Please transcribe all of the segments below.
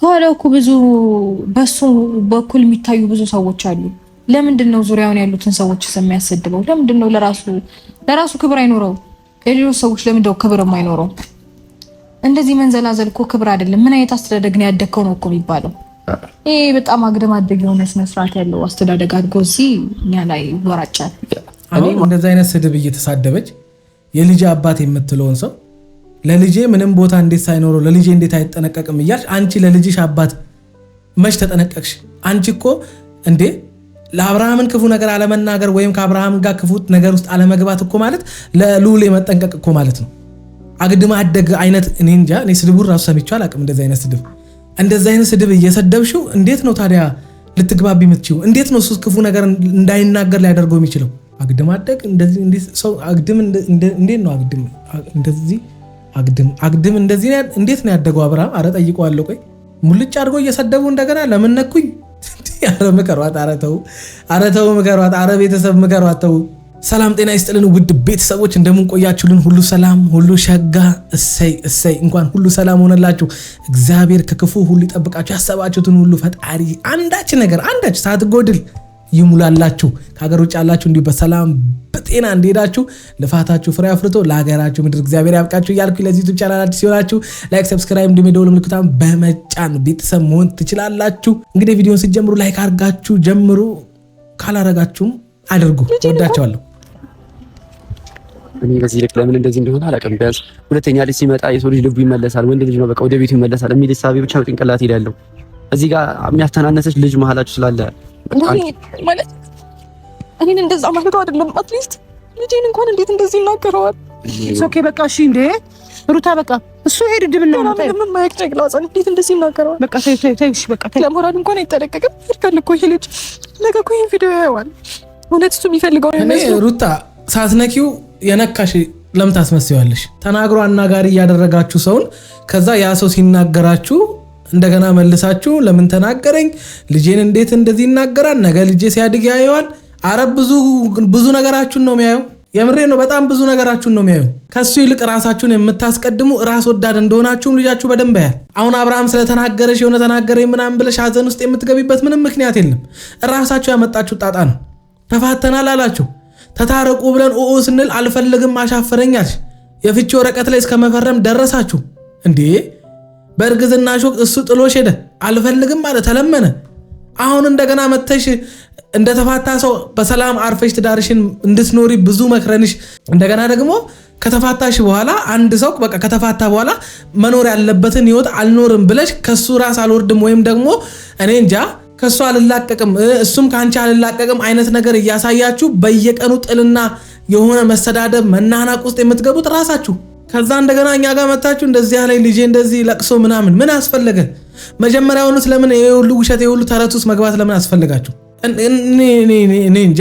ከኋላው እኮ ብዙ በሱ በኩል የሚታዩ ብዙ ሰዎች አሉ። ለምንድን ነው ዙሪያውን ያሉትን ሰዎች የሚያሰድበው? ለምንድን ነው ለራሱ ክብር አይኖረው? ለሌሎች ሰዎች ለምንድን ነው ክብር የማይኖረው? እንደዚህ መንዘላዘል እኮ ክብር አይደለም። ምን አይነት አስተዳደግ ነው ያደግከው ነው እኮ የሚባለው። ይሄ በጣም አግደም አደግ የሆነ ስነ ስርዓት ያለው አስተዳደግ አድጎ እዚህ እኛ ላይ ይወራጫል። አሁን እንደዚህ አይነት ስድብ እየተሳደበች የልጅ አባት የምትለውን ሰው ለልጄ ምንም ቦታ እንዴት ሳይኖረው ለልጄ እንዴት አይጠነቀቅም እያልሽ አንቺ ለልጅሽ አባት መች ተጠነቀቅሽ? አንቺ እኮ እንዴ ለአብርሃምን ክፉ ነገር አለመናገር ወይም ከአብርሃም ጋር ክፉ ነገር ውስጥ አለመግባት እኮ ማለት ለልዑል መጠንቀቅ እኮ ማለት ነው። አግድም አደግ አይነት እኔ እንጃ። እኔ ስድቡን ራሱ ሰምቼው አላውቅም። እንደዚህ አይነት ስድብ እየሰደብሽው እንዴት ነው ታዲያ ልትግባቢ የምትችይው? እንዴት ነው እሱ ክፉ ነገር እንዳይናገር ሊያደርገው የሚችለው? አግድም አደግ እንደዚህ ሰው አግድም እንዴት ነው አግድም እንደዚህ እንዴት ነው ያደገው አብርሃም? አረ ጠይቀዋለሁ። ቆይ ሙልጭ አድርጎ እየሰደቡ እንደገና ለምን ነኩኝ? አረ ምከሯት፣ አረ ተው ምከሯት፣ አረ ቤተሰብ ምከሯት ተው። ሰላም ጤና ይስጥልን ውድ ቤተሰቦች፣ እንደምን ቆያችሁልን? ሁሉ ሰላም፣ ሁሉ ሸጋ። እሰይ እንኳን ሁሉ ሰላም ሆነላችሁ። እግዚአብሔር ከክፉ ሁሉ ይጠብቃችሁ። ያሰባችሁትን ሁሉ ፈጣሪ አንዳች ሳትጎድል ይሙላላችሁ። ከሀገር ውጭ ያላችሁ እንዲሁ በሰላም በጤና እንደሄዳችሁ ልፋታችሁ ፍሬ አፍርቶ ለሀገራችሁ ምድር እግዚአብሔር ያብቃችሁ እያልኩ ለዚህ ዩቲዩብ ቻናል አዲስ ሲሆናችሁ ላይክ፣ ሰብስክራይብ እንዲሁም የደወል ምልክቱን በመጫን ቤተሰብ መሆን ትችላላችሁ። እንግዲህ ቪዲዮን ስትጀምሩ ላይክ አድርጋችሁ ጀምሩ፣ ካላረጋችሁም አድርጉ። ወዳችኋለሁ። እኔ በዚህ ልክ ለምን እንደዚህ እንደሆነ አላውቅም። ቢያንስ ሁለተኛ ልጅ ሲመጣ የሰው ልጅ ልቡ ይመለሳል፣ ወንድ ልጅ ነው በቃ ወደ ቤቱ ይመለሳል የሚል ሳቢ ብቻ ነው ጭንቅላት ሄዳለሁ። እዚህ ጋር የሚያስተናነሰች ልጅ መሀላችሁ ስላለ ማለት እኔን እንደዛ ማድረግ አይደለም። አትሊስት ልጄን እንኳን እንዴት እንደዚህ ይናገረዋል? ኦኬ በቃ እሺ፣ እንዴ ሩታ በቃ እሱ ሄድ ድብና ነው ምን ማይክ ጨግላጽ እንዴት እንደዚህ ይናገረዋል? በቃ ተይሽ በቃ ለሞራል እንኳን አይጠነቀቅም። ይርካል እኮ ይሄ ልጅ ነገ እኮ ይሄን ቪዲዮ ያየዋል። እውነት እሱ የሚፈልገው ነው የሚመስለው። ሩታ ሳትነኪው የነካሽ ለምን ታስመስያለሽ? ተናግሮ አናጋሪ እያደረጋችሁ ሰውን ከዛ ያ ሰው ሲናገራችሁ እንደገና መልሳችሁ ለምን ተናገረኝ? ልጄን እንዴት እንደዚህ ይናገራል? ነገ ልጄ ሲያድግ ያየዋል። አረ ብዙ ነገራችሁን ነው የሚያየው። የምሬ ነው። በጣም ብዙ ነገራችሁን ነው የሚያየው። ከሱ ይልቅ ራሳችሁን የምታስቀድሙ ራስ ወዳድ እንደሆናችሁም ልጃችሁ በደንብ ያያል። አሁን አብርሃም ስለተናገረሽ የሆነ ተናገረኝ ምናምን ብለሽ ሀዘን ውስጥ የምትገቢበት ምንም ምክንያት የለም። ራሳችሁ ያመጣችሁ ጣጣ ነው። ተፋተናል አላችሁ፣ ተታረቁ ብለን ስንል አልፈልግም አሻፈረኛል። የፍቺ ወረቀት ላይ እስከ መፈረም ደረሳችሁ እንዴ? በእርግዝና ሾክ እሱ ጥሎሽ ሄደ። አልፈልግም ማለት ተለመነ። አሁን እንደገና መተሽ እንደተፋታ ሰው በሰላም አርፈሽ ትዳርሽን እንድትኖሪ ብዙ መክረንሽ፣ እንደገና ደግሞ ከተፋታሽ በኋላ አንድ ሰው በቃ ከተፋታ በኋላ መኖር ያለበትን ህይወት አልኖርም ብለሽ ከሱ ራስ አልወርድም ወይም ደግሞ እኔ እንጃ ከሱ አልላቀቅም እሱም ካንቺ አልላቀቅም አይነት ነገር እያሳያችሁ በየቀኑ ጥልና የሆነ መሰዳደብ መናናቅ ውስጥ የምትገቡት ራሳችሁ። ከዛ እንደገና እኛ ጋር መጣችሁ እንደዚህ ያለ ልጄ እንደዚህ ለቅሶ ምናምን ምን አስፈለገ? መጀመሪያውንስ ለምን የሁሉ ውሸት የሁሉ ተረት ውስጥ መግባት ለምን አስፈልጋችሁ? እኔ እንጃ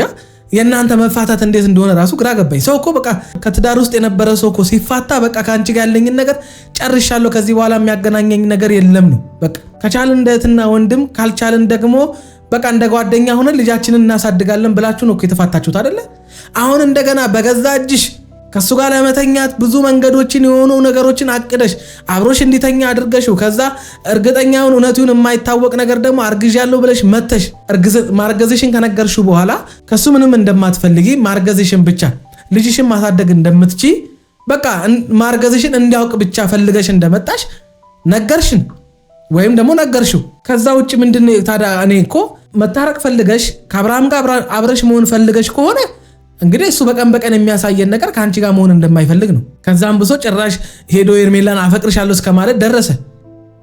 የእናንተ መፋታት እንዴት እንደሆነ ራሱ ግራ ገባኝ። ሰው እኮ በቃ ከትዳር ውስጥ የነበረ ሰው እኮ ሲፋታ በቃ ከአንቺ ጋር ያለኝን ነገር ጨርሻለሁ፣ ከዚህ በኋላ የሚያገናኘኝ ነገር የለም ነው በቃ። ከቻልን እንደ እህትና ወንድም፣ ካልቻልን ደግሞ በቃ እንደ ጓደኛ ሆነን ልጃችንን እናሳድጋለን ብላችሁ ነው እኮ የተፋታችሁት አይደለ? አሁን እንደገና በገዛ እጅሽ ከሱ ጋር ለመተኛት ብዙ መንገዶችን የሆኑ ነገሮችን አቅደሽ አብሮሽ እንዲተኛ አድርገሽው ከዛ እርግጠኛውን እውነቱን የማይታወቅ ነገር ደግሞ አርግዣለሁ ብለሽ መተሽ ማርገዝሽን ከነገርሽው በኋላ ከሱ ምንም እንደማትፈልጊ ማርገዝሽን ብቻ ልጅሽን ማሳደግ እንደምትቺ በቃ ማርገዝሽን እንዲያውቅ ብቻ ፈልገሽ እንደመጣሽ ነገርሽን ወይም ደግሞ ነገርሽው። ከዛ ውጭ ምንድነው ታዲያ? እኔ እኮ መታረቅ ፈልገሽ ከአብርሃም ጋር አብረሽ መሆን ፈልገሽ ከሆነ እንግዲህ እሱ በቀን በቀን የሚያሳየን ነገር ከአንቺ ጋር መሆን እንደማይፈልግ ነው። ከዛም ብሶ ጭራሽ ሄዶ ኤርሜላን አፈቅርሻለሁ እስከማለት ደረሰ።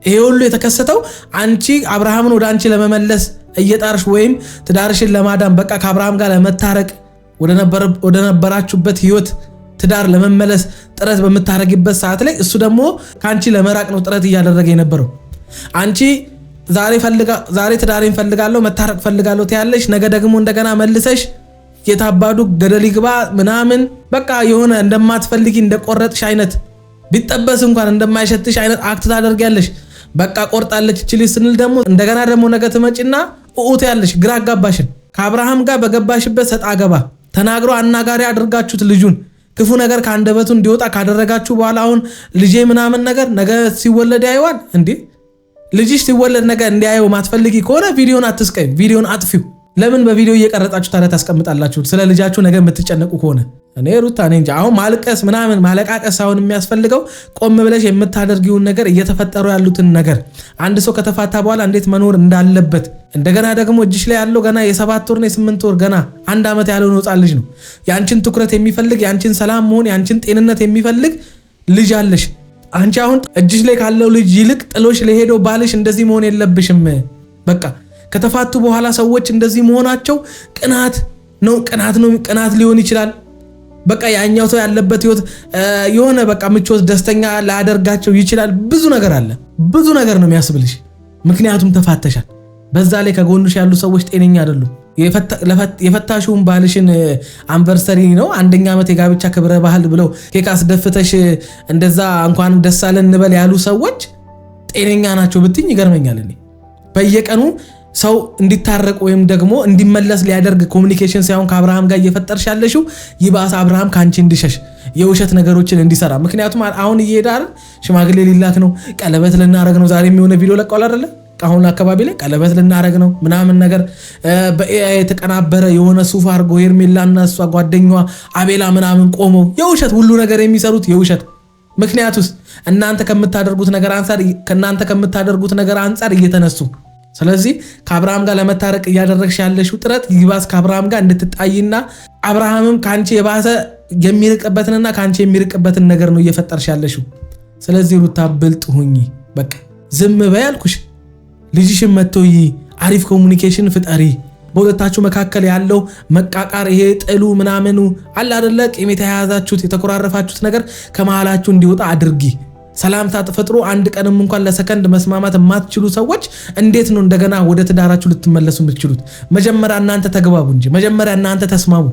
ይሄ ሁሉ የተከሰተው አንቺ አብርሃምን ወደ አንቺ ለመመለስ እየጣርሽ ወይም ትዳርሽን ለማዳን በቃ ከአብርሃም ጋር ለመታረቅ ወደ ነበራችሁበት ህይወት ትዳር ለመመለስ ጥረት በምታረጊበት ሰዓት ላይ እሱ ደግሞ ከአንቺ ለመራቅ ነው ጥረት እያደረገ የነበረው። አንቺ ዛሬ ትዳሬን ፈልጋለሁ መታረቅ ፈልጋለሁ ትያለሽ፣ ነገ ደግሞ እንደገና መልሰሽ የታባዱ ገደል ይግባ ምናምን በቃ የሆነ እንደማትፈልጊ እንደቆረጥሽ አይነት ቢጠበስ እንኳን እንደማይሸትሽ አይነት አክት ታደርጊያለሽ። በቃ ቆርጣለች እችሊ ስንል ደግሞ እንደገና ደግሞ ነገ ትመጪና ኡኡት ያለሽ ግራ አጋባሽን። ከአብርሃም ጋር በገባሽበት ሰጣ ገባ ተናግሮ አናጋሪ አድርጋችሁት ልጁን ክፉ ነገር ከአንደበቱ እንዲወጣ ካደረጋችሁ በኋላ አሁን ልጄ ምናምን ነገር ነገ ሲወለድ ያይዋል እንዴ? ልጅሽ ሲወለድ ነገር እንዲያየው ማትፈልጊ ከሆነ ቪዲዮን አትስቀይ፣ ቪዲዮን አጥፊው። ለምን በቪዲዮ እየቀረጻችሁ ታዲያ ታስቀምጣላችሁ? ስለ ልጃችሁ ነገር የምትጨነቁ ከሆነ እኔ ሩታ ነኝ እንጂ አሁን ማልቀስ ምናምን ማለቃቀስ አሁን የሚያስፈልገው ቆም ብለሽ የምታደርጊውን ነገር እየተፈጠሩ ያሉትን ነገር አንድ ሰው ከተፋታ በኋላ እንዴት መኖር እንዳለበት እንደገና ደግሞ እጅሽ ላይ ያለው ገና የ7 ወር ነው የ8 ወር ገና 1 ዓመት ያለው ህፃን ልጅ ነው። ያንቺን ትኩረት የሚፈልግ ያንቺን ሰላም መሆን ያንቺን ጤንነት የሚፈልግ ልጅ አለሽ። አንቺ አሁን እጅሽ ላይ ካለው ልጅ ይልቅ ጥሎሽ ለሄደው ባልሽ እንደዚህ መሆን የለብሽም። በቃ ከተፋቱ በኋላ ሰዎች እንደዚህ መሆናቸው ቅናት ነው። ቅናት ሊሆን ይችላል። በቃ ያኛው ሰው ያለበት ህይወት የሆነ በቃ ምቾት ደስተኛ ላደርጋቸው ይችላል። ብዙ ነገር አለ። ብዙ ነገር ነው የሚያስብልሽ። ምክንያቱም ተፋተሻል። በዛ ላይ ከጎንሽ ያሉ ሰዎች ጤነኛ አይደሉም። የፈታሽውን ባልሽን አንቨርሰሪ ነው 1ኛ ዓመት የጋብቻ ክብረ ባህል ብለው ኬክ አስደፍተሽ እንደዛ እንኳን ደስ አለን እንበል ያሉ ሰዎች ጤነኛ ናቸው ብትኝ ይገርመኛል። እኔ በየቀኑ ሰው እንዲታረቅ ወይም ደግሞ እንዲመለስ ሊያደርግ ኮሙኒኬሽን ሳይሆን ከአብርሃም ጋር እየፈጠርሽ ያለሽው ይባስ አብርሃም ካንቺ እንዲሸሽ የውሸት ነገሮችን እንዲሰራ። ምክንያቱም አሁን እየሄዳል ሽማግሌ ሊላክ ነው፣ ቀለበት ልናረግ ነው። ዛሬ የሚሆነ ቪዲዮ ለቀዋል አይደለ? አሁን አካባቢ ላይ ቀለበት ልናረግ ነው ምናምን ነገር በኤአይ የተቀናበረ የሆነ ሱፍ አርጎ ሄርሜላና እሷ ጓደኛዋ አቤላ ምናምን ቆመው የውሸት ሁሉ ነገር የሚሰሩት የውሸት። ምክንያቱስ እናንተ ከምታደርጉት ነገር አንፃር እየተነሱ ስለዚህ ከአብርሃም ጋር ለመታረቅ እያደረግሽ ያለሽው ጥረት ይባስ ከአብርሃም ጋር እንድትጣይና አብርሃምም ካንቺ የባሰ የሚርቅበትንና ካንቺ የሚርቅበትን ነገር ነው እየፈጠርሽ ያለሽው። ስለዚህ ሩታ ብልጥ ሁኚ። በቃ ዝም በይ አልኩሽ። ልጅሽን መጥቶይ አሪፍ ኮሙኒኬሽን ፍጠሪ። በሁለታችሁ መካከል ያለው መቃቃር ይሄ ጥሉ ምናምኑ አለ አይደለ? ቂም የተያያዛችሁት የተኮራረፋችሁት ነገር ከመሃላችሁ እንዲወጣ አድርጊ። ሰላምታ ተፈጥሮ አንድ ቀንም እንኳን ለሰከንድ መስማማት የማትችሉ ሰዎች እንዴት ነው እንደገና ወደ ትዳራችሁ ልትመለሱ የምትችሉት? መጀመሪያ እናንተ ተግባቡ እንጂ መጀመሪያ እናንተ ተስማሙ።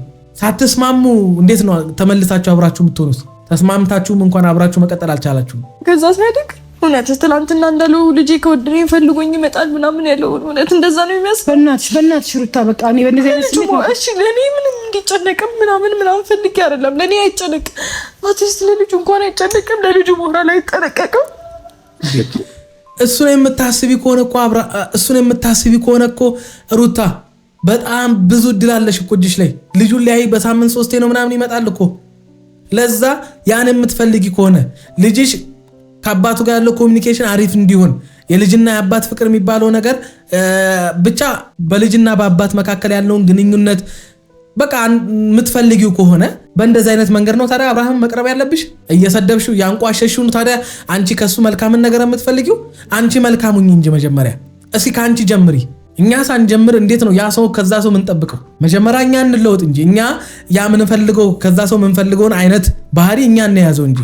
ሳትስማሙ እንዴት ነው ተመልሳችሁ አብራችሁ የምትሆኑት? ተስማምታችሁም እንኳን አብራችሁ መቀጠል አልቻላችሁም። ከዛ ሲያድግ እውነት ትናንትና እንዳለው ልጄ ከወደደኝ ፈልጎኝ ይመጣል ምናምን ያለው እውነት እንደዛ ነው የሚያስፈልግ። በእናትሽ ሩታ በቃ እኔ በእነዚህ አይነት ስሜት ነው። እሺ ለኔ ምንም እንዲጨነቅም ምናምን ፈልጌ አይደለም። ለኔ አይጨነቅም። አትሊስት ለልጁ እንኳን አይጨነቅም። ለልጁ ሞራል አይጠነቀቅም። እሱን የምታስቢ ከሆነ እኮ ሩታ በጣም ብዙ እድል አለሽ እኮ እጅሽ ላይ። ልጁን ላይ በሳምንት 3 ነው ምናምን ይመጣል እኮ። ለዛ ያን የምትፈልጊ ከሆነ ልጅሽ ከአባቱ ጋር ያለው ኮሙኒኬሽን አሪፍ እንዲሆን የልጅና የአባት ፍቅር የሚባለው ነገር ብቻ በልጅና በአባት መካከል ያለውን ግንኙነት በቃ የምትፈልጊው ከሆነ በእንደዚህ አይነት መንገድ ነው ታዲያ አብርሃም መቅረብ ያለብሽ። እየሰደብሽው ያንቋሸሽው ነው ታዲያ አንቺ ከሱ መልካምን ነገር የምትፈልጊው። አንቺ መልካሙኝ እንጂ መጀመሪያ እስኪ ከአንቺ ጀምሪ። እኛ ሳንጀምር እንዴት ነው ያ ሰው ከዛ ሰው ምንጠብቀው? መጀመሪያ እኛ እንለወጥ እንጂ እኛ ያ ምንፈልገው ከዛ ሰው ምንፈልገውን አይነት ባህሪ እኛ እንያዘው እንጂ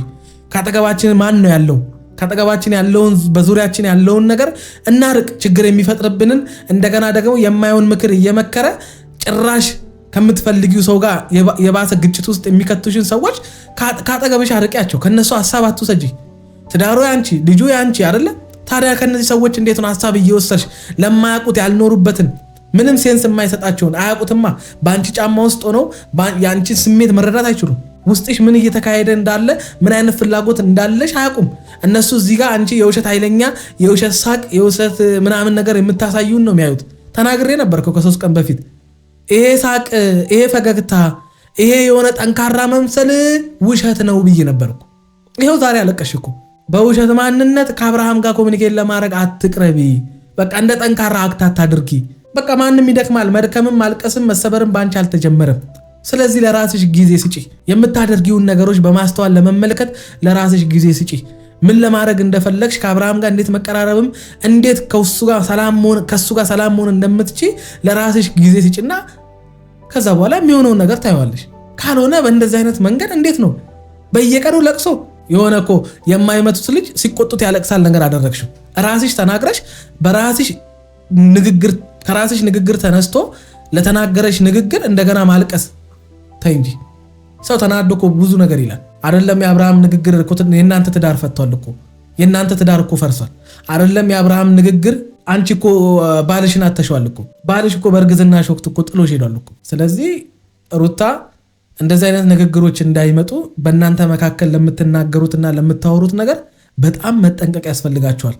ካጠገባችን ማን ነው ያለው? ካጠገባችን ያለውን በዙሪያችን ያለውን ነገር እናርቅ። ችግር የሚፈጥርብንን እንደገና ደግሞ የማይሆን ምክር እየመከረ ጭራሽ ከምትፈልጊው ሰው ጋር የባሰ ግጭት ውስጥ የሚከቱሽን ሰዎች ካጠገብሽ አርቂያቸው። ከነሱ ሐሳብ አትውሰጂ። ትዳሩ ያንቺ፣ ልጁ ያንቺ አይደለ? ታዲያ ከነዚህ ሰዎች እንዴት ነው ሐሳብ እየወሰድሽ ለማያውቁት ያልኖሩበትን ምንም ሴንስ የማይሰጣቸውን አያውቁትማ። በአንቺ ጫማ ውስጥ ሆነው ያንቺ ስሜት መረዳት አይችሉም። ውስጥሽ ምን እየተካሄደ እንዳለ ምን አይነት ፍላጎት እንዳለሽ አያውቁም እነሱ። እዚህ ጋር አንቺ የውሸት ኃይለኛ የውሸት ሳቅ የውሸት ምናምን ነገር የምታሳዩን ነው የሚያዩት። ተናግሬ ነበር ከ3 ቀን በፊት ይሄ ሳቅ፣ ይሄ ፈገግታ፣ ይሄ የሆነ ጠንካራ መምሰል ውሸት ነው ብዬ ነበርኩ። ይሄው ዛሬ አለቀሽ እኮ። በውሸት ማንነት ከአብርሃም ጋር ኮሙኒኬት ለማድረግ አትቅረቢ። በቃ እንደ ጠንካራ አክት አታድርጊ። በቃ ማንም ይደክማል። መድከምም ማልቀስም መሰበርም ባንቺ አልተጀመረም። ስለዚህ ለራስሽ ጊዜ ስጪ። የምታደርጊውን ነገሮች በማስተዋል ለመመልከት ለራስሽ ጊዜ ስጪ። ምን ለማድረግ እንደፈለግሽ ከአብርሃም ጋር እንዴት መቀራረብም እንዴት ከሱ ጋር ሰላም መሆን እንደምትችይ ለራስሽ ጊዜ ስጪና ከዛ በኋላ የሚሆነውን ነገር ታይዋለሽ። ካልሆነ በእንደዚህ አይነት መንገድ እንዴት ነው በየቀኑ ለቅሶ? የሆነ እኮ የማይመቱት ልጅ ሲቆጡት ያለቅሳል ነገር አደረግሽው። ራስሽ ተናግረሽ በራስሽ ንግግር ከራስሽ ንግግር ተነስቶ ለተናገረሽ ንግግር እንደገና ማልቀስ ተይ እንጂ። ሰው ተናዶ እኮ ብዙ ነገር ይላል አይደለም? የአብርሃም ንግግር እኮ የእናንተ ትዳር ፈቷል እኮ። የእናንተ ትዳር እኮ ፈርሷል አይደለም? የአብርሃም ንግግር አንቺ እኮ ባልሽን አተሽዋል እኮ። ባልሽ እኮ በእርግዝና ሾክት እኮ ጥሎሽ ሄዷል እኮ። ስለዚህ ሩታ እንደዚህ አይነት ንግግሮች እንዳይመጡ በእናንተ መካከል ለምትናገሩትና ለምታወሩት ነገር በጣም መጠንቀቅ ያስፈልጋቸዋል።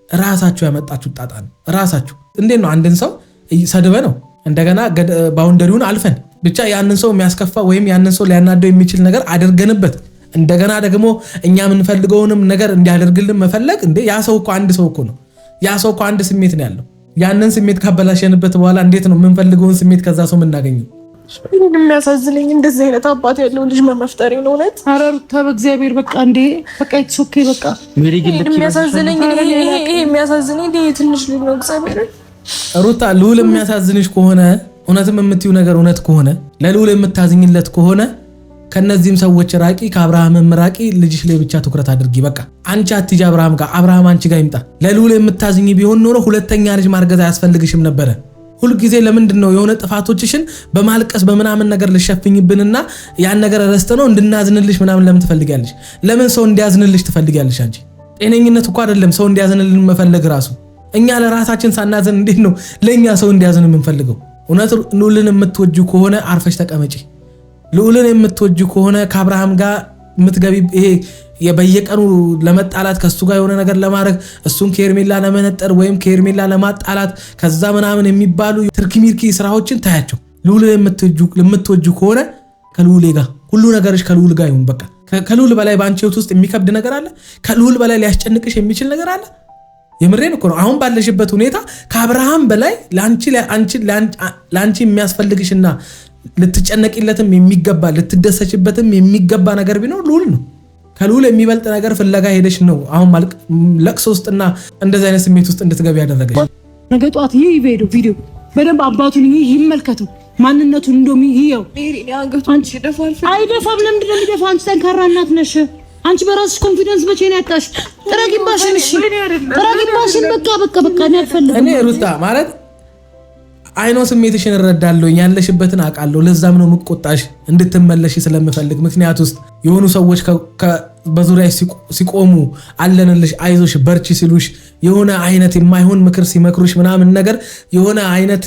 ራሳችሁ ያመጣችሁ ጣጣ ነው። ራሳችሁ እንዴት ነው አንድን ሰው ሰድበ ነው እንደገና ባውንደሪውን አልፈን ብቻ ያንን ሰው የሚያስከፋ ወይም ያንን ሰው ሊያናደው የሚችል ነገር አድርገንበት እንደገና ደግሞ እኛ የምንፈልገውንም ነገር እንዲያደርግልን መፈለግ እንዴ? ያ ሰው እኮ አንድ ሰው እኮ ነው። ያ ሰው እኮ አንድ ስሜት ነው ያለው። ያንን ስሜት ካበላሸንበት በኋላ እንዴት ነው የምንፈልገውን ስሜት ከዛ ሰው የምናገኘው? የሚያሳዝነኝ እንደዚህ አይነት አባት ያለው ልጅ መፍጠሬ ነው። እውነት ኧረ ሩታ በእግዚአብሔር በቃ እንዴ በቃ ኦኬ በቃ የሚያሳዝነኝ ትንሽ ልጅ ነው። እግዚአብሔር ሩታ ልዑል የሚያሳዝንሽ ከሆነ እውነትም የምትዩ ነገር እውነት ከሆነ ለልዑል የምታዝኝለት ከሆነ ከነዚህም ሰዎች ራቂ፣ ከአብርሃምም ራቂ። ልጅሽ ላይ ብቻ ትኩረት አድርጊ። በቃ አንቺ አትጂ አብርሃም ጋር፣ አብርሃም አንቺ ጋር ይምጣ። ለልዑል የምታዝኝ ቢሆን ኖሮ ሁለተኛ ልጅ ማርገዝ አያስፈልግሽም ነበረ። ሁልጊዜ ለምንድን ነው የሆነ ጥፋቶችሽን በማልቀስ በምናምን ነገር ልሸፍኝብንና ያን ነገር ረስተ ነው እንድናዝንልሽ ምናምን ለምን ትፈልጊያለሽ? ለምን ሰው እንዲያዝንልሽ ትፈልጊያለሽ? አንቺ ጤነኝነት እኮ አይደለም ሰው እንዲያዝንልን መፈለግ ራሱ። እኛ ለራሳችን ሳናዝን እንዴት ነው ለኛ ሰው እንዲያዝን የምንፈልገው? እውነት ልዑልን የምትወጁ ከሆነ አርፈሽ ተቀመጪ። ልዑልን የምትወጁ ከሆነ ከአብርሃም ጋር የምትገቢ ይሄ በየቀኑ ለመጣላት ከሱ ጋር የሆነ ነገር ለማድረግ እሱን ከኤርሜላ ለመነጠር ወይም ከኤርሜላ ለማጣላት ከዛ ምናምን የሚባሉ ትርኪሚርኪ ስራዎችን ታያቸው። ልዑልን የምትወጁ ከሆነ ከልዑል ጋር ሁሉ ነገርሽ ከልዑል ጋር ይሁን። በቃ ከልዑል በላይ በአንቺ ህይወት ውስጥ የሚከብድ ነገር አለ? ከልዑል በላይ ሊያስጨንቅሽ የሚችል ነገር አለ? የምሬን እኮ ነው። አሁን ባለሽበት ሁኔታ ከአብርሃም በላይ ለአንቺ የሚያስፈልግሽና ልትጨነቂለትም የሚገባ ልትደሰችበትም የሚገባ ነገር ቢኖር ልዑል ነው። ከልዑል የሚበልጥ ነገር ፍለጋ ሄደሽ ነው አሁን ለቅሶ ውስጥና እንደዚህ አይነት ስሜት ውስጥ እንድትገቢ ያደረገሽ። ነገ ጠዋት ይህ ቪዲዮ በደንብ አባቱን ይመልከቱ፣ ማንነቱን እንደውም ይሄው አይደፋም። ለምንድን ነው የሚደፋ? አንቺ ጠንካራ እናት ነሽ። አንቺ በራስሽ ኮንፊደንስ መቼ ነው ያጣሽ? ጥረጊባሽን። እሺ ጥረጊባሽን። በቃ እኔ አልፈልግም። እኔ ሩታ ማለት አይኖ ስሜትሽን እረዳለሁ፣ ያለሽበትን አውቃለሁ። ለዛም ነው የምቆጣሽ እንድትመለሽ ስለምፈልግ። ምክንያት ውስጥ የሆኑ ሰዎች በዙሪያ ሲቆሙ አለንልሽ፣ አይዞሽ፣ በርቺ ሲሉሽ የሆነ አይነት የማይሆን ምክር ሲመክሩሽ ምናምን ነገር የሆነ አይነት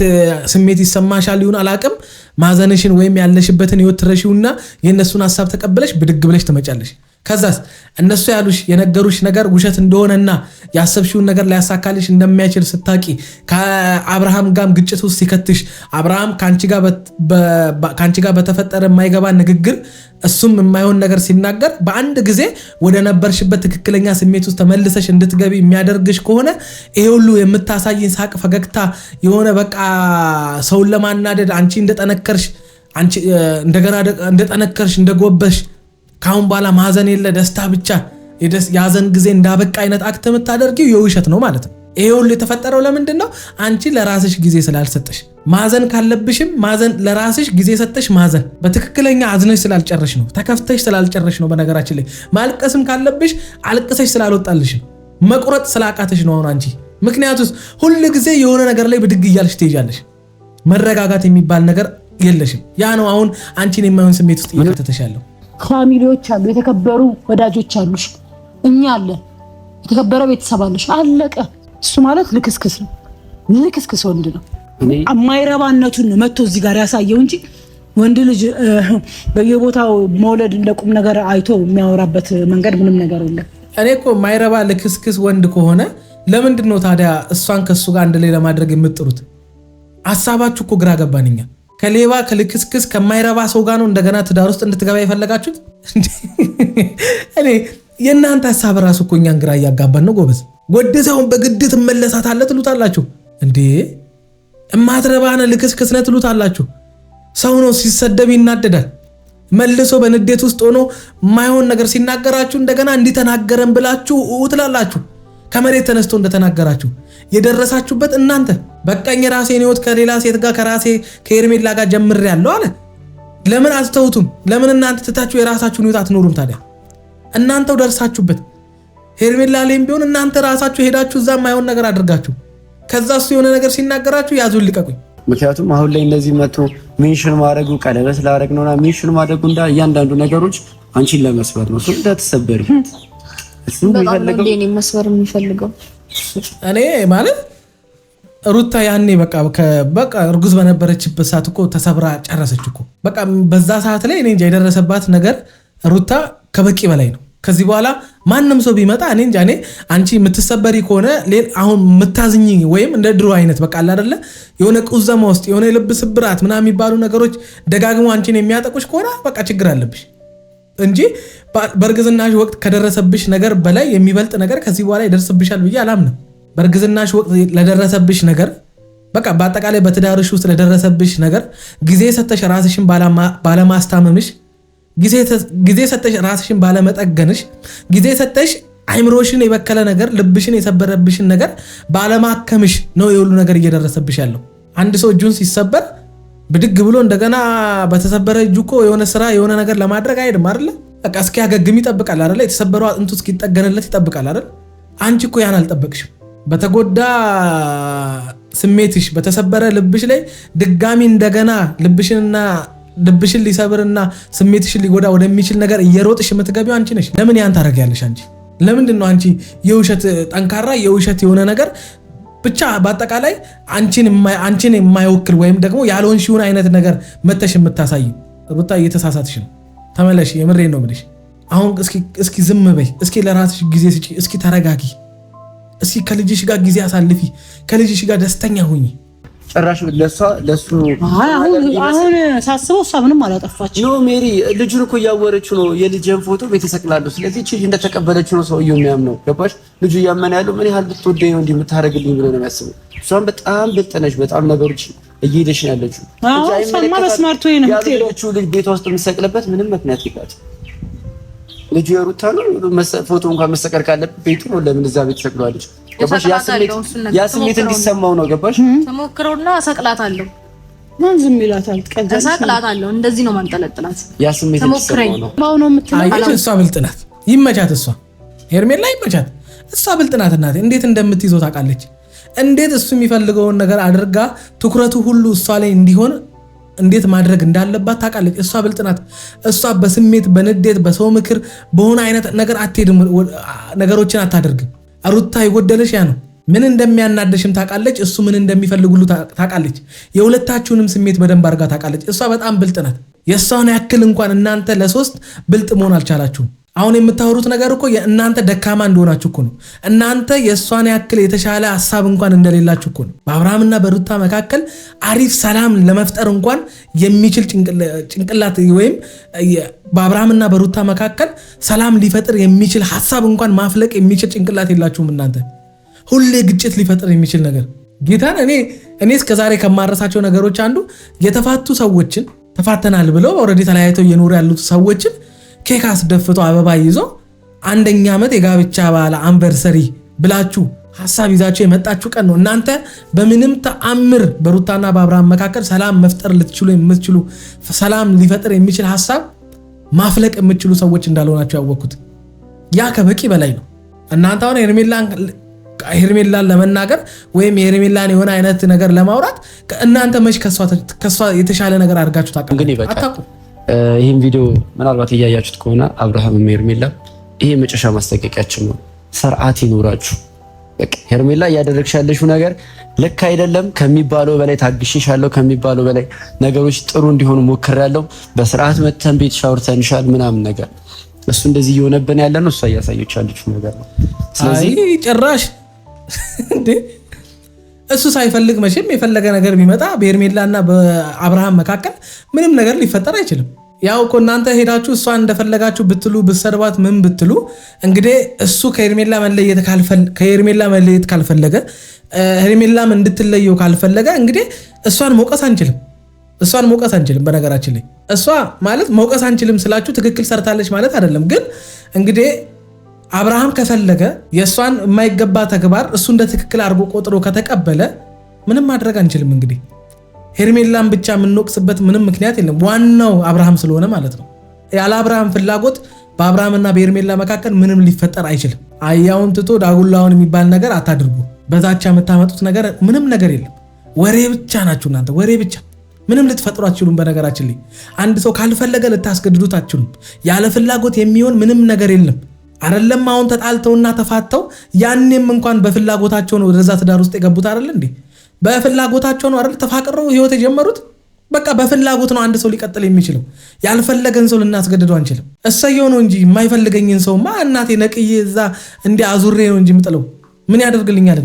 ስሜት ይሰማሻል። ይሁን አላቅም፣ ማዘንሽን ወይም ያለሽበትን ህይወት ትረሺውና የእነሱን ሀሳብ ተቀበለሽ ብድግ ብለሽ ትመጫለሽ። ከዛስ እነሱ ያሉሽ የነገሩሽ ነገር ውሸት እንደሆነና ያሰብሽውን ነገር ሊያሳካልሽ እንደማይችል ስታቂ ከአብርሃም ጋርም ግጭት ውስጥ ሲከትሽ አብርሃም ካንቺ ጋር በተፈጠረ የማይገባ ንግግር እሱም የማይሆን ነገር ሲናገር በአንድ ጊዜ ወደ ነበርሽበት ትክክለኛ ስሜት ውስጥ ተመልሰሽ እንድትገቢ የሚያደርግሽ ከሆነ ይሄ ሁሉ የምታሳይን ሳቅ፣ ፈገግታ የሆነ በቃ ሰውን ለማናደድ አንቺ እንደጠነከርሽ እንደጎበሽ ካሁን በኋላ ማዘን የለ ደስታ ብቻ ያዘን ጊዜ እንዳበቃ አይነት አክት የምታደርጊው የውሸት ነው ማለት ነው። ይሄ ሁሉ የተፈጠረው ለምንድን ነው? አንቺ ለራስሽ ጊዜ ስላልሰጠሽ። ማዘን ካለብሽም ማዘን ለራስሽ ጊዜ ሰጠሽ ማዘን በትክክለኛ አዝነሽ ስላልጨረሽ ነው። ተከፍተሽ ስላልጨረሽ ነው። በነገራችን ላይ ማልቀስም ካለብሽ አልቅሰሽ ስላልወጣልሽ ነው። መቁረጥ ስላቃተሽ ነው አሁን አንቺ። ምክንያቱም ሁሉ ጊዜ የሆነ ነገር ላይ ብድግ እያልሽ ትሄጃለሽ። መረጋጋት የሚባል ነገር የለሽም። ያ ነው አሁን አንቺን የማይሆን ስሜት ውስጥ እየከተተሽ ያለው። ፋሚሊዎች አሉ፣ የተከበሩ ወዳጆች አሉሽ፣ እኛ አለ፣ የተከበረ ቤተሰብ አለሽ። አለቀ። እሱ ማለት ልክስክስ ነው። ልክስክስ ወንድ ነው። የማይረባነቱን ነው መጥቶ እዚህ ጋር ያሳየው እንጂ ወንድ ልጅ በየቦታው መውለድ እንደቁም ነገር አይቶ የሚያወራበት መንገድ ምንም ነገር የለም። እኔ እኮ የማይረባ ልክስክስ ወንድ ከሆነ ለምንድን ነው ታዲያ እሷን ከሱ ጋር አንድ ላይ ለማድረግ የምትጥሩት? ሐሳባችሁ እኮ ግራ ገባንኛ። ከሌባ ከልክስክስ ከማይረባ ሰው ጋር ነው እንደገና ትዳር ውስጥ እንድትገባ የፈለጋችሁት? እኔ የእናንተ ሐሳብ ራሱ እኮ እኛን ግራ እያጋባን ነው ጎበዝ። ወደዛውን በግድ ትመለሳታለህ ትሉታላችሁ እንዴ? እማትረባነ ልክስክስ ነህ ትሉታላችሁ። ሰው ነው ሲሰደብ ይናደዳል። መልሶ በንዴት ውስጥ ሆኖ የማይሆን ነገር ሲናገራችሁ እንደገና እንዲተናገረን ብላችሁ ትላላችሁ። ከመሬት ተነስቶ እንደተናገራችሁ የደረሳችሁበት እናንተ። በቃኝ ራሴን ህይወት ከሌላ ሴት ጋር ከራሴ ከኤርሜላ ጋር ጀምሬያለሁ አለ። ለምን አትተውቱም? ለምን እናንተ ትታችሁ የራሳችሁን ህይወት አትኖሩም? ታዲያ እናንተው ደርሳችሁበት ሄርሜላ ላይም ቢሆን እናንተ ራሳችሁ ሄዳችሁ እዛ የማይሆን ነገር አድርጋችሁ ከዛ እሱ የሆነ ነገር ሲናገራችሁ ያዙን ልቀቁኝ። ምክንያቱም አሁን ላይ እነዚህ መጥቶ ሜንሽን ማድረጉ ቀለበት ስላደረግ ነውና ሜንሽን ማድረጉ እንዳ እያንዳንዱ ነገሮች አንቺን ለመስበር ነው። እሱ እንዳትሰበሪ እሱ የሚፈልገው እኔ መስበር የሚፈልገው እኔ ማለት ሩታ ያኔ በቃ እርጉዝ በነበረችበት ሰዓት እኮ ተሰብራ ጨረሰች እኮ። በቃ በዛ ሰዓት ላይ እኔ እንጃ የደረሰባት ነገር ሩታ ከበቂ በላይ ነው። ከዚህ በኋላ ማንም ሰው ቢመጣ እኔ እንጃ እኔ አንቺ የምትሰበሪ ከሆነ አሁን የምታዝኝ ወይም እንደ ድሮ አይነት በቃ አይደለ የሆነ ቁዘማ ውስጥ የሆነ የልብ ስብራት ምናምን የሚባሉ ነገሮች ደጋግሞ አንቺን የሚያጠቁሽ ከሆነ በቃ ችግር አለብሽ እንጂ በእርግዝናሽ ወቅት ከደረሰብሽ ነገር በላይ የሚበልጥ ነገር ከዚህ በኋላ ይደርስብሻል ብዬ አላምንም። በእርግዝናሽ ወቅት ለደረሰብሽ ነገር በቃ በአጠቃላይ በትዳርሽ ውስጥ ለደረሰብሽ ነገር ጊዜ ሰተሽ ራስሽን ባለማስታመምሽ፣ ጊዜ ሰተሽ ራስሽን ባለመጠገንሽ፣ ጊዜ ሰተሽ አይምሮሽን የበከለ ነገር ልብሽን የሰበረብሽን ነገር ባለማከምሽ ነው የሁሉ ነገር እየደረሰብሽ ያለው። አንድ ሰው እጁን ሲሰበር ብድግ ብሎ እንደገና በተሰበረ እጁ እኮ የሆነ ስራ የሆነ ነገር ለማድረግ አይደለም አይደለ? በቃ እስኪያገግም ይጠብቃል አይደለ? የተሰበረው አጥንቱ እስኪጠገንለት ይጠብቃል አይደል? አንቺ እኮ ያን አልጠበቅሽም። በተጎዳ ስሜትሽ በተሰበረ ልብሽ ላይ ድጋሚ እንደገና ልብሽን ሊሰብርና ስሜትሽን ሊጎዳ ወደሚችል ነገር እየሮጥሽ የምትገቢው አንቺ ነሽ። ለምን ያን ታደርጊያለሽ? አንቺ ለምንድን ነው አንቺ የውሸት ጠንካራ የውሸት የሆነ ነገር ብቻ በአጠቃላይ አንቺን የማይወክል ወይም ደግሞ ያልሆንሽውን አይነት ነገር መተሽ የምታሳይ? ሩታ እየተሳሳትሽ ነው። ተመለሽ። የምሬን ነው የምልሽ። አሁን እስኪ ዝም በይ። እስኪ ለራስሽ ጊዜ ስጪ። እስኪ ተረጋጊ። እስኪ ከልጅሽ ጋር ጊዜ አሳልፊ። ከልጅሽ ጋር ደስተኛ ሁኚ። ጭራሽ ለሱ አሁን ሳስበው እሷ ምንም አላጠፋችም። ኖ ሜሪ ልጁን እኮ እያወረችው ነው። የልጅን ፎቶ ቤት ተሰቅላለሁ። ስለዚህ እቺ እንደተቀበለችው ነው ሰውየው የሚያምነው። ገባሽ? ልጁ እያመነ ያለው ምን ያህል ብትወደኝ ነው እንዲህ የምታደርግልኝ ብሎ ነው የሚያስበው። እሷም በጣም ብልጥ ነች። በጣም ነገሮች እየሄደች ነው ያለችው። እሷማ በስማርት ወይ ነው የምትሄደው። ልጅ ቤቷ ውስጥ የምትሰቅልበት ምንም ምክንያት የላት። ልጁ የሩታ ነው። ፎቶ እንኳን መሰቀል ካለበት ቤቱ ነው። ለምን እዛ ቤት ተሰቅሏለች? ገባሽ? ያ ስሜት እንዲሰማው ነው። ገባሽ? ተሞክረውና እሰቅላታለሁ። ማን ዝም ይላታል? እሰቅላታለሁ። እንደዚህ ነው ማንጠለጥላት። ያ ስሜት እንዲሰማው ነው። ባው ነው የምትለው። እሷ ብልጥ ናት። ይመቻት። እሷ ሄርሜላ ይመቻት። እሷ ብልጥ ናት። እናቴ እንዴት እንደምትይዘው ታውቃለች። እንዴት እሱ የሚፈልገውን ነገር አድርጋ ትኩረቱ ሁሉ እሷ ላይ እንዲሆን እንዴት ማድረግ እንዳለባት ታውቃለች። እሷ ብልጥ ናት። እሷ በስሜት በንዴት በሰው ምክር በሆነ አይነት ነገር አትሄድም። ነገሮችን አታደርግም። ሩታ የጎደለሽ ያ ነው። ምን እንደሚያናደሽም ታውቃለች። እሱ ምን እንደሚፈልግ ሁሉ ታውቃለች። የሁለታችሁንም ስሜት በደንብ አድርጋ ታውቃለች። እሷ በጣም ብልጥ ናት። የእሷን ያክል እንኳን እናንተ ለሶስት ብልጥ መሆን አልቻላችሁም። አሁን የምታወሩት ነገር እኮ እናንተ ደካማ እንደሆናችሁ እኮ ነው። እናንተ የእሷን ያክል የተሻለ ሀሳብ እንኳን እንደሌላችሁ እኮ ነው። በአብርሃምና በሩታ መካከል አሪፍ ሰላም ለመፍጠር እንኳን የሚችል ጭንቅላት ወይም በአብርሃምና በሩታ መካከል ሰላም ሊፈጥር የሚችል ሀሳብ እንኳን ማፍለቅ የሚችል ጭንቅላት የላችሁም እናንተ። ሁሌ ግጭት ሊፈጥር የሚችል ነገር ጌታን እኔ እስከዛሬ ከማረሳቸው ነገሮች አንዱ የተፋቱ ሰዎችን ተፋተናል ብለው ኦልሬዲ ተለያይተው እየኖሩ ያሉት ሰዎችን ኬክ አስደፍቶ አበባ ይዞ 1ኛ ዓመት የጋብቻ በዓል አንቨርሰሪ ብላችሁ ሐሳብ ይዛችሁ የመጣችሁ ቀን ነው። እናንተ በምንም ተአምር በሩታና በአብርሃም መካከል ሰላም መፍጠር የምትችሉ ሰላም ሊፈጥር የሚችል ሐሳብ ማፍለቅ የምትችሉ ሰዎች እንዳልሆናችሁ ያወቅኩት ያ ከበቂ በላይ ነው። እናንተ አሁን ሄርሜላን ለመናገር ወይም የሄርሜላን የሆነ አይነት ነገር ለማውራት እናንተ መች ከሷ የተሻለ ነገር አድርጋችሁ ታውቃላችሁ? ይህን ቪዲዮ ምናልባት እያያችሁት ከሆነ አብርሃም ሄርሜላ ይሄ መጨረሻ ማስጠንቀቂያችን ነው። ስርዓት ይኖራችሁ። በቃ ሄርሜላ እያደረግሽ ያለሽው ነገር ልክ አይደለም። ከሚባለው በላይ ታግሼሻለሁ። ከሚባለው በላይ ነገሮች ጥሩ እንዲሆኑ ሞክሬያለሁ። በስርዓት መተን ቤት ሻውርተንሻል ምናምን ነገር እሱ እንደዚህ እየሆነብን ያለ ነው። እሷ እያሳየች ያለችው ነገር ነው። ስለዚህ ጭራሽ እንዴ እሱ ሳይፈልግ መቼም የፈለገ ነገር ቢመጣ በሄርሜላና በአብርሃም መካከል ምንም ነገር ሊፈጠር አይችልም። ያው እኮ እናንተ ሄዳችሁ እሷን እንደፈለጋችሁ ብትሉ ብትሰድባት ምን ብትሉ እንግዲህ እሱ ከሄርሜላ መለየት ካልፈለገ ሄርሜላም እንድትለየው ካልፈለገ እንግዲህ እሷን መውቀስ አንችልም። በነገራችን ላይ እሷ ማለት መውቀስ አንችልም ስላችሁ ትክክል ሰርታለች ማለት አይደለም። ግን እንግዲህ አብርሃም ከፈለገ የእሷን የማይገባ ተግባር እሱ እንደ ትክክል አድርጎ ቆጥሮ ከተቀበለ ምንም ማድረግ አንችልም። እንግዲህ ሄርሜላን ብቻ የምንወቅስበት ምንም ምክንያት የለም። ዋናው አብርሃም ስለሆነ ማለት ነው። ያለ አብርሃም ፍላጎት በአብርሃምና በሄርሜላ መካከል ምንም ሊፈጠር አይችልም። አያውን ትቶ ዳጉላውን የሚባል ነገር አታድርጉ። በዛቻ የምታመጡት ነገር ምንም ነገር የለም። ወሬ ብቻ ናችሁ እናንተ፣ ወሬ ብቻ። ምንም ልትፈጥሩ አትችሉም። በነገራችን ላይ አንድ ሰው ካልፈለገ ልታስገድዱት አትችሉም። ያለ ፍላጎት የሚሆን ምንም ነገር የለም። አይደለም አሁን ተጣልተውና ተፋተው ያንንም እንኳን በፍላጎታቸው ነው ወደዛ ትዳር ውስጥ የገቡት አይደል እንዴ? በፍላጎታቸው ነው አይደል ተፋቅረው ህይወት የጀመሩት። በቃ በፍላጎት ነው አንድ ሰው ሊቀጥል የሚችለው። ያልፈለገን ሰው ልናስገድደው አንችልም። እሰየው ነው እንጂ የማይፈልገኝን ሰውማ እናቴ ነቅዬ እዛ እንዲህ አዙሬ ነው እንጂ ምጥለው ምን ያደርግልኛል?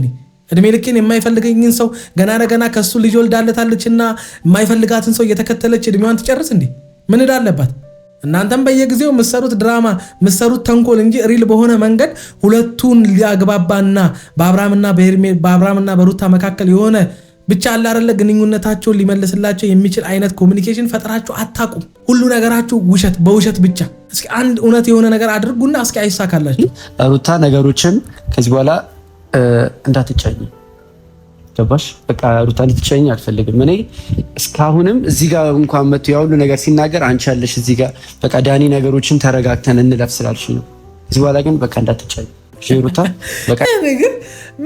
እድሜ ልኬን የማይፈልገኝን ሰው ገና ለገና ከሱ ልጅ ወልዳለታለችና የማይፈልጋትን ሰው እየተከተለች እድሜዋን ትጨርስ እንዴ? ምን እዳለባት? እናንተም በየጊዜው ምሰሩት ድራማ ምሰሩት ተንኮል እንጂ ሪል በሆነ መንገድ ሁለቱን ሊያግባባና በአብርሃምና በሩታ መካከል የሆነ ብቻ አለ አይደለ ግንኙነታቸውን ሊመልስላቸው የሚችል አይነት ኮሚኒኬሽን ፈጥራችሁ አታቁም። ሁሉ ነገራችሁ ውሸት በውሸት ብቻ። እስኪ አንድ እውነት የሆነ ነገር አድርጉና እስኪ አይሳካላችሁ። ሩታ ነገሮችን ከዚህ በኋላ እንዳትጫኝ ገባሽ? በቃ ሩታ እንድትጫኝ አልፈልግም። እኔ እስካሁንም እዚህ ጋር እንኳን መጥቶ ያው ሁሉ ነገር ሲናገር አንቺ ያለሽ እዚህ ጋር በቃ ዳኒ ነገሮችን ተረጋግተን እንለፍ ስላልሽ ነው። እዚህ በኋላ ግን በቃ እንዳትጫኝ ሩታ። በቃ ግን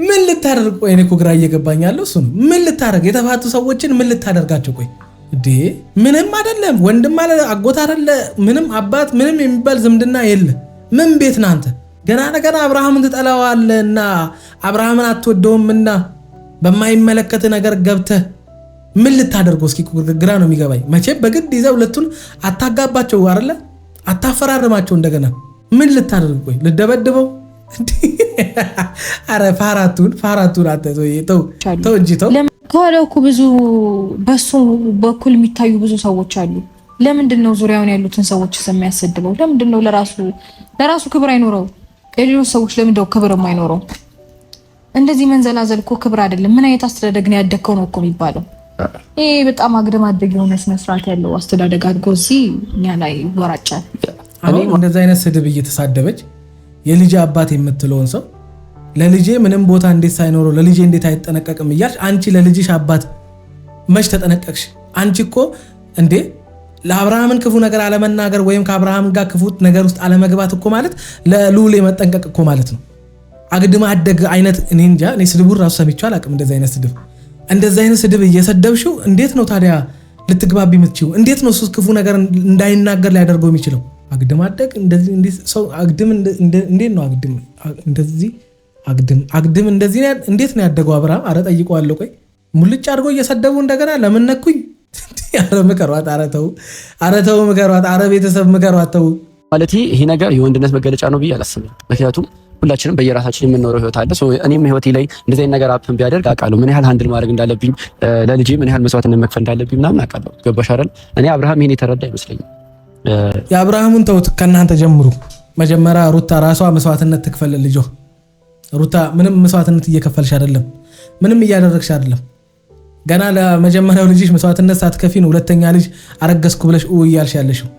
ምን ልታደርግ? ቆይ እኔ እኮ ግራ እየገባኝ ያለው እሱ ነው። ምን ልታደርግ? የተፋቱ ሰዎችን ምን ልታደርጋቸው? ቆይ እንዴ ምንም አይደለም። ወንድም አለ አጎት አይደለ ምንም አባት ምንም የሚባል ዝምድና የለ። ምን ቤት ነህ አንተ? ገና ለገና አብርሃምን ትጠላዋለህና አብርሃምን አትወደውምና በማይመለከት ነገር ገብተህ ምን ልታደርገው? እስኪ ግራ ነው የሚገባኝ። መቼም በግድ ይዘህ ሁለቱን አታጋባቸው አይደለ? አታፈራርማቸው። እንደገና ምን ልታደርግ? ቆይ ልደበድበው? አረ ፋራቱን ተው እንጂ ተው። ከኋላው እኮ ብዙ በሱ በኩል የሚታዩ ብዙ ሰዎች አሉ። ለምንድን ነው ዙሪያውን ያሉትን ሰዎች የሚያሰድበው? ለምንድን ነው ለራሱ ክብር አይኖረው? የሌሎች ሰዎች ለምንድነው ክብር የማይኖረው? እንደዚህ መንዘላዘል እኮ ክብር አይደለም። ምን አይነት አስተዳደግ ነው ያደግከው ነው እኮ የሚባለው። ይሄ በጣም አግድም አደግ የሆነ ስነ ስርዓት ያለው አስተዳደግ አድርጎ እዚህ እኛ ላይ ይወራጫል። አሁን እንደዚህ አይነት ስድብ እየተሳደበች የልጅ አባት የምትለውን ሰው ለልጄ ምንም ቦታ እንዴት ሳይኖረው ለልጄ እንዴት አይጠነቀቅም እያልሽ አንቺ ለልጅሽ አባት መች ተጠነቀቅሽ? አንቺ እኮ እንዴ ለአብርሃምን ክፉ ነገር አለመናገር ወይም ከአብርሃም ጋር ክፉ ነገር ውስጥ አለመግባት እኮ ማለት ለልዑል መጠንቀቅ እኮ ማለት ነው። አግድም አደግ አይነት እኔ እንጃ። እኔ ስድቡን ራሱ ሰምቼው አላውቅም። እንደዚህ አይነት ስድብ እየሰደብሽው እንዴት ነው ታዲያ ልትግባቢ የምትችይው? እንዴት ነው እሱ ክፉ ነገር እንዳይናገር ሊያደርገው የሚችለው? አግድም አደግ እንደዚህ ሰው አግድም እንዴት ነው አግድም እንደዚህ እንዴት ነው ያደገው አብርሃም? አረ ጠይቀዋለሁ። ቆይ ሙልጭ አድርጎ እየሰደቡ እንደገና ለምን ነኩኝ? አረ ምከሯት፣ አረ ተው ምከሯት፣ አረ ቤተሰብ ምከሯት ተው። ማለት ይሄ ነገር የወንድነት መገለጫ ነው ብዬ አላስብም። ምክንያቱም ሁላችንም በየራሳችን የምንኖረው ህይወት አለ። እኔም ህይወቴ ላይ እንደዚህ አይነት ነገር አፕን ቢያደርግ አውቃለሁ። ምን ያህል ሃንድል ማድረግ እንዳለብኝ፣ ለልጄ ምን ያህል መስዋዕትነት መክፈል እንዳለብኝ ምናምን አውቃለሁ። ገባሽ አይደል? እኔ አብርሃም ይሄን የተረዳ አይመስለኝም። የአብርሃሙን ተውት፣ ከእናንተ ጀምሩ። መጀመሪያ ሩታ ራሷ መስዋዕትነት ትክፈል። ልጇ ሩታ ምንም መስዋዕትነት እየከፈልሽ አይደለም፣ ምንም እያደረግሽ አይደለም። ገና ለመጀመሪያው ልጅሽ መስዋዕትነት ሳትከፊ ነው ሁለተኛ ልጅ አረገዝኩ ብለሽ እያልሽ ያለሽው።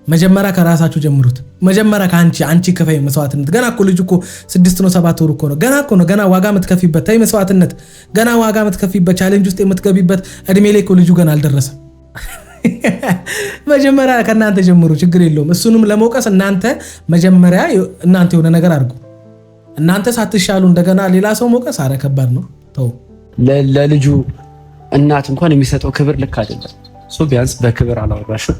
መጀመሪያ ከራሳችሁ ጀምሩት። መጀመሪያ ከአንቺ ከፈይ መስዋዕትነት። ገና እኮ ልጅ እኮ 6 ነው 7 ወር እኮ ነው። ገና ዋጋ የምትከፊበት ተይ መስዋዕትነት፣ ገና ዋጋ የምትከፊበት ቻሌንጅ ውስጥ የምትገቢበት እድሜ ላይ እኮ ልጁ ገና አልደረሰም። መጀመሪያ ከእናንተ ጀምሩ፣ ችግር የለውም። እሱንም ለመውቀስ እናንተ መጀመሪያ እናንተ የሆነ ነገር አድርጉ። እናንተ ሳትሻሉ እንደገና ሌላ ሰው መውቀስ አረ ከባድ ነው። ተው። ለልጁ እናት እንኳን የሚሰጠው ክብር ልክ አይደለም። ቢያንስ በክብር አላወራሽም።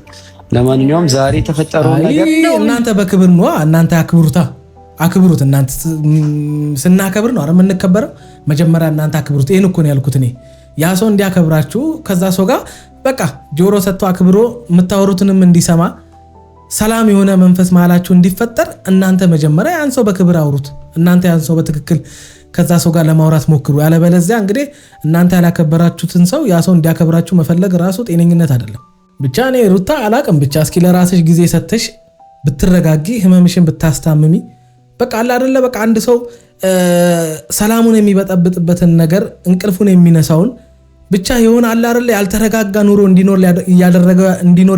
ለማንኛውም ዛሬ ተፈጠረው ነገር እናንተ በክብር ነው፣ እናንተ አክብሩት። እናንተ ስናከብር ነው አረ የምንከበረው። መጀመሪያ እናንተ አክብሩት። ይሄን እኮ ነው ያልኩት እኔ። ያ ሰው እንዲያከብራችሁ ከዛ ሰው ጋር በቃ ጆሮ ሰጥቶ አክብሮ የምታወሩትንም እንዲሰማ ሰላም የሆነ መንፈስ መሃላችሁ እንዲፈጠር እናንተ መጀመሪያ ያን ሰው በክብር አውሩት። እናንተ ያን ሰው በትክክል ከዛ ሰው ጋር ለማውራት ሞክሩ። ያለበለዚያ እንግዲህ እናንተ ያላከበራችሁትን ሰው ያ ሰው እንዲያከብራችሁ መፈለግ ራሱ ጤነኝነት አይደለም። ብቻ እኔ ሩታ አላቅም። ብቻ እስኪ ለራስሽ ጊዜ ሰተሽ ብትረጋጊ፣ ህመምሽን ብታስታምሚ በቃ አለ አይደለ በቃ አንድ ሰው ሰላሙን የሚበጠብጥበትን ነገር እንቅልፉን የሚነሳውን ብቻ የሆነ አለ አይደለ ያልተረጋጋ ኑሮ እንዲኖር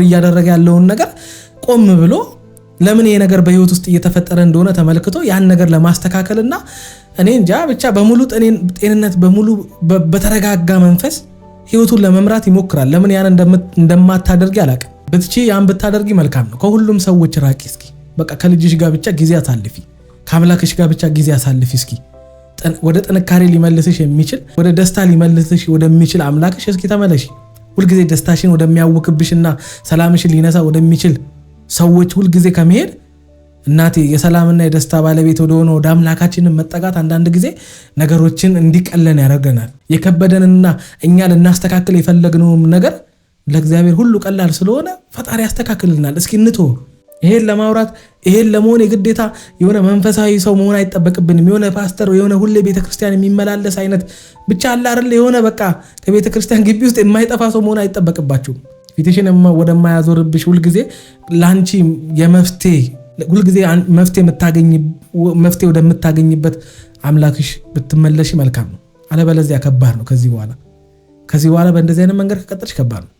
እያደረገ ያለውን ነገር ቆም ብሎ ለምን ይሄ ነገር በህይወት ውስጥ እየተፈጠረ እንደሆነ ተመልክቶ ያን ነገር ለማስተካከልና እኔ እንጃ ብቻ በሙሉ ጤንነት በሙሉ በተረጋጋ መንፈስ ህይወቱን ለመምራት ይሞክራል። ለምን ያን እንደማታደርጊ አላውቅም። ብትቺ ያን ብታደርጊ መልካም ነው። ከሁሉም ሰዎች ራቂ እስኪ። በቃ ከልጅሽ ጋር ብቻ ጊዜ አሳልፊ፣ ከአምላክሽ ጋር ብቻ ጊዜ አሳልፊ እስኪ። ወደ ጥንካሬ ሊመልስሽ የሚችል ወደ ደስታ ሊመልስሽ ወደሚችል አምላክሽ እስኪ ተመለሺ። ሁልጊዜ ደስታሽን ወደሚያውክብሽና ሰላምሽን ሊነሳ ወደሚችል ሰዎች ሁልጊዜ ከመሄድ እናቴ የሰላምና የደስታ ባለቤት ወደሆነ ወደ አምላካችንን መጠጋት አንዳንድ ጊዜ ነገሮችን እንዲቀለን ያደርገናል። የከበደንና እኛ ልናስተካክል የፈለግነውም ነገር ለእግዚአብሔር ሁሉ ቀላል ስለሆነ ፈጣሪ ያስተካክልናል። እስኪ እንቶ ይሄን ለማውራት ይሄን ለመሆን የግዴታ የሆነ መንፈሳዊ ሰው መሆን አይጠበቅብንም። የሆነ ፓስተር የሆነ ሁሌ ቤተክርስቲያን የሚመላለስ አይነት ብቻ አለ አይደል? የሆነ በቃ ከቤተክርስቲያን ግቢ ውስጥ የማይጠፋ ሰው መሆን አይጠበቅባችሁም። ፊትሽን ወደማያዞርብሽ ሁልጊዜ ላንቺ የመፍትሄ ሁልጊዜ መፍትሄ ወደምታገኝበት አምላክሽ ብትመለሽ መልካም ነው። አለበለዚያ ከባድ ነው። ከዚህ በኋላ በእንደዚህ አይነት መንገድ ከቀጠልሽ ከባድ ነው።